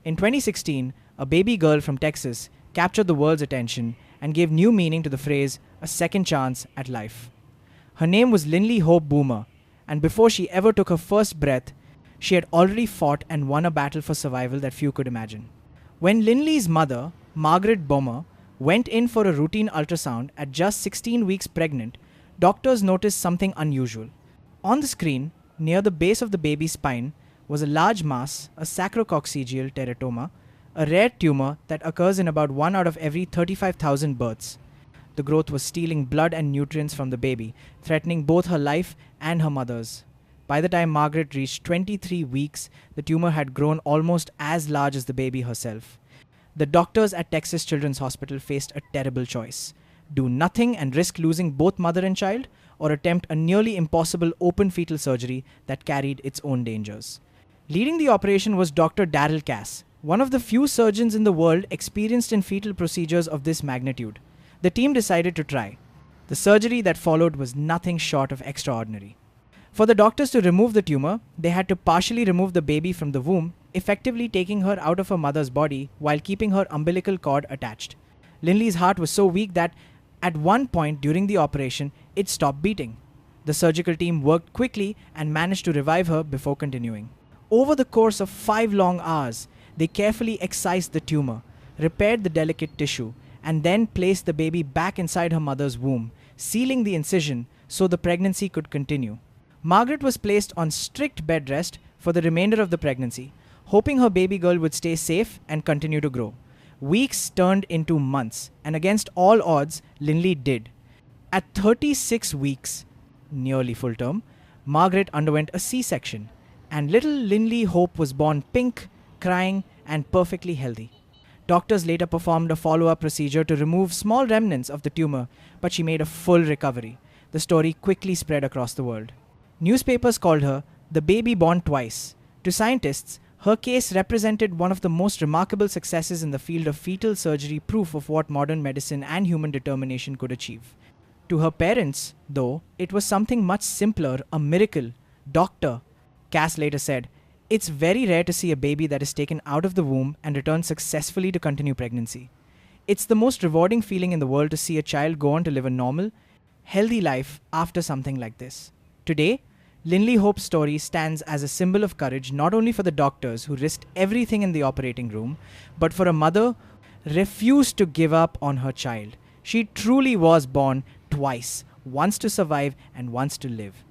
In 2016, a baby girl from Texas captured the world's attention and gave new meaning to the phrase, a second chance at life. Her name was Lynlee Hope Boomer, and before she ever took her first breath, she had already fought and won a battle for survival that few could imagine. When Lynlee's mother, Margaret Boomer, went in for a routine ultrasound at just 16 weeks pregnant, doctors noticed something unusual. On the screen, near the base of the baby's spine, was a large mass, a sacrococcygeal teratoma, a rare tumor that occurs in about 1 out of every 35,000 births. The growth was stealing blood and nutrients from the baby, threatening both her life and her mother's. By the time Margaret reached 23 weeks, the tumor had grown almost as large as the baby herself. The doctors at Texas Children's Hospital faced a terrible choice: do nothing and risk losing both mother and child, or attempt a nearly impossible open fetal surgery that carried its own dangers. Leading the operation was Dr. Darrell Cass, one of the few surgeons in the world experienced in fetal procedures of this magnitude. The team decided to try. The surgery that followed was nothing short of extraordinary. For the doctors to remove the tumor, they had to partially remove the baby from the womb, effectively taking her out of her mother's body while keeping her umbilical cord attached. Lynlee's heart was so weak that at one point during the operation, it stopped beating. The surgical team worked quickly and managed to revive her before continuing. Over the course of 5 long hours, they carefully excised the tumor, repaired the delicate tissue, and then placed the baby back inside her mother's womb, sealing the incision so the pregnancy could continue. Margaret was placed on strict bed rest for the remainder of the pregnancy, hoping her baby girl would stay safe and continue to grow. Weeks turned into months, and against all odds, Lynlee did. At 36 weeks, nearly full term, Margaret underwent a C-section, and little Lynlee Hope was born pink, crying, and perfectly healthy. Doctors later performed a follow-up procedure to remove small remnants of the tumor, but she made a full recovery. The story quickly spread across the world. Newspapers called her the baby born twice. To scientists, her case represented one of the most remarkable successes in the field of fetal surgery, proof of what modern medicine and human determination could achieve. To her parents, though, it was something much simpler, a miracle. Doctor, Cass later said, "It's very rare to see a baby that is taken out of the womb and returns successfully to continue pregnancy. It's the most rewarding feeling in the world to see a child go on to live a normal, healthy life after something like this." Today, Lynlee Hope's story stands as a symbol of courage not only for the doctors who risked everything in the operating room, but for a mother who refused to give up on her child. She truly was born twice, once to survive and once to live.